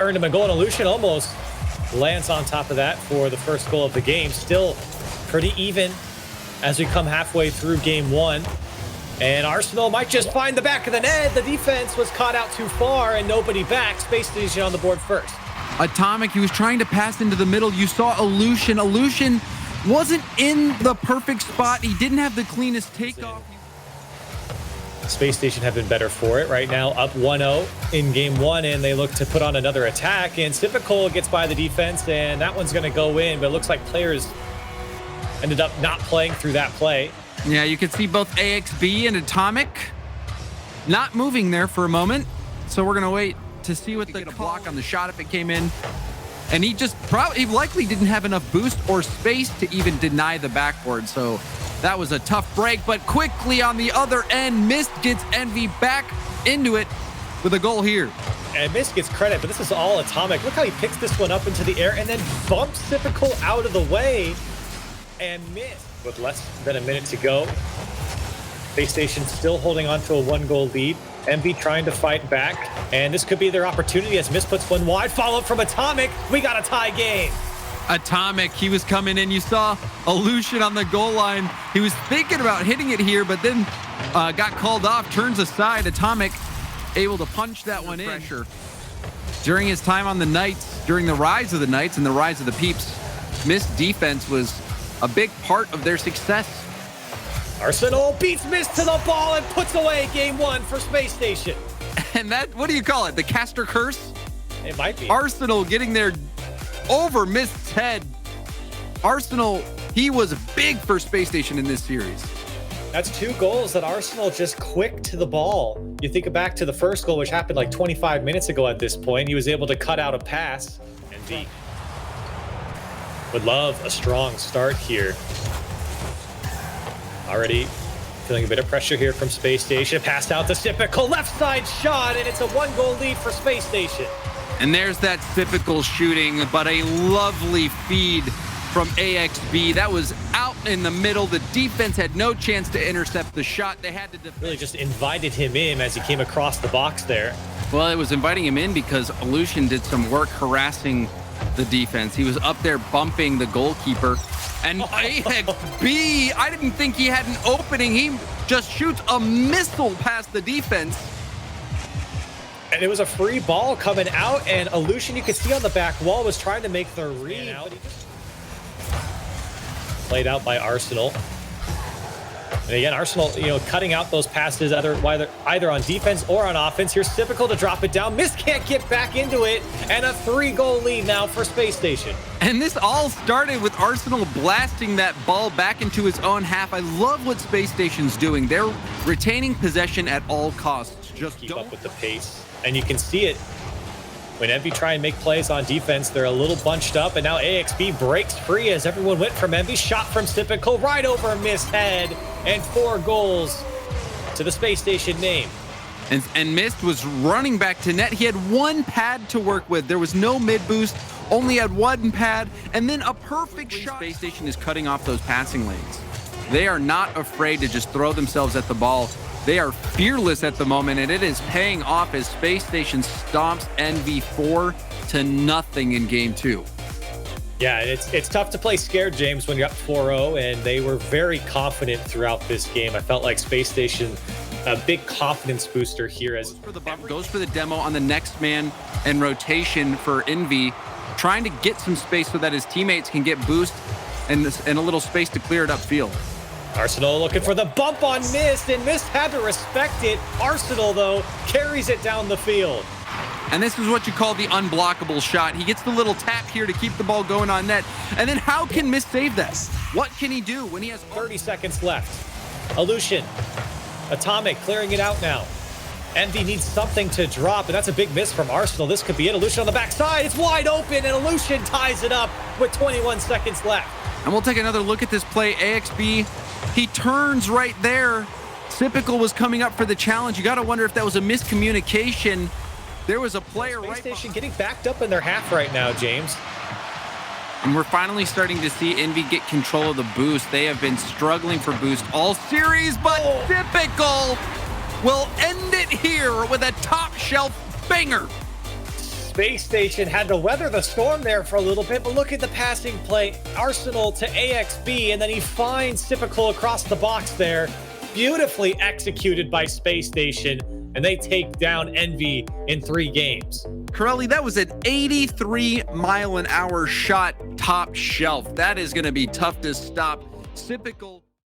earned him a goal, and Lucian almost lands on top of that for the first goal of the game. Still pretty even as we come halfway through game one. And Arsenal might just find the back of the net. The defense was caught out too far and nobody back. Spacestation on the board first. Atomic, he was trying to pass into the middle. You saw Illusion. Illusion wasn't in the perfect spot. He didn't have the cleanest takeoff. Spacestation have been better for it right now, up 1-0 in game one, and they look to put on another attack. And Typical gets by the defense, and that one's going to go in, but it looks like players ended up not playing through that play. Yeah, you can see both AXB and Atomic not moving there for a moment. So we're going to wait to see what the block on the shot if it came in. And he likely didn't have enough boost or space to even deny the backboard. So that was a tough break, but quickly on the other end, Mist gets Envy back into it with a goal here. And Mist gets credit, but this is all Atomic. Look how he picks this one up into the air and then bumps Typical out of the way. And Mist with less than a minute to go. Spacestation still holding on to a 1-goal lead. Envy trying to fight back, and this could be their opportunity as Mist puts one wide. Follow up from Atomic. We got a tie game. Atomic, he was coming in. You saw Illusion on the goal line. He was thinking about hitting it here, but then got called off, turns aside. Atomic able to punch that one in. Pressure. During his time on the Knights, during the rise of the Knights and the rise of the Peeps, Mist defense was a big part of their success. Arsenal beats Mist to the ball and puts away game one for Spacestation. And that, what do you call it? The caster curse? It might be. Arsenal getting there over Mist's head. Arsenal, he was big for Spacestation in this series. That's 2 goals that Arsenal just quick to the ball. You think back to the first goal, which happened like 25 minutes ago at this point. He was able to cut out a pass. And V would love a strong start here. Already feeling a bit of pressure here from Spacestation. Passed out the Typical left side shot, and it's a 1-goal lead for Spacestation. And there's that Typical shooting, but a lovely feed from AXB. That was out in the middle. The defense had no chance to intercept the shot. They had to really just invited him in as he came across the box there. Well, it was inviting him in because Illusion did some work harassing the defense. He was up there bumping the goalkeeper. And AXB, I didn't think he had an opening. He just shoots a missile past the defense. And it was a free ball coming out, and Illusion, you could see on the back wall, was trying to make the read out. Played out by Arsenal. And again, Arsenal, cutting out those passes either on defense or on offense. Here's Typical to drop it down. Mist can't get back into it, and a 3-goal lead now for Spacestation. And this all started with Arsenal blasting that ball back into his own half. I love what Spacestation's doing. They're retaining possession at all costs. Just keep up with the pace. And you can see it when Envy try and make plays on defense. They're a little bunched up, and now AXB breaks free as everyone went from Envy. Shot from Typical right over Mist's head, and 4 goals to the Spacestation name. And Mist was running back to net. He had 1 pad to work with. There was no mid boost, only had 1 pad, and then a perfect shot. Spacestation is cutting off those passing lanes. They are not afraid to just throw themselves at the ball. They are fearless at the moment, and it is paying off as Spacestation stomps Envy 4-0 in game 2. Yeah, it's tough to play scared, James, when you're up 4-0, and they were very confident throughout this game. I felt like Spacestation, a big confidence booster here. As goes for the demo on the next man and rotation for Envy, trying to get some space so that his teammates can get boost and a little space to clear it upfield. Arsenal looking for the bump on Mist, and Mist had to respect it. Arsenal, though, carries it down the field. And this is what you call the unblockable shot. He gets the little tap here to keep the ball going on net. And then how can Mist save that? What can he do when he has 30 seconds left? Illusion. Atomic clearing it out now. Envy needs something to drop, and that's a big miss from Arsenal. This could be it. Illusion on the backside. It's wide open, and Illusion ties it up with 21 seconds left. And we'll take another look at this play. AXB, he turns right there. Typical was coming up for the challenge. You got to wonder if that was a miscommunication. There was a player right Spacestation getting backed up in their half right now, James. And we're finally starting to see Envy get control of the boost. They have been struggling for boost all series, but Typical will end it here with a top shelf banger. Space Station had to weather the storm there for a little bit, but look at the passing play. Arsenal to AXB, and then he finds Typical across the box there. Beautifully executed by Space Station, and they take down Envy in 3 games. Corelli, that was an 83-mile-an-hour shot top shelf. That is going to be tough to stop. Typical.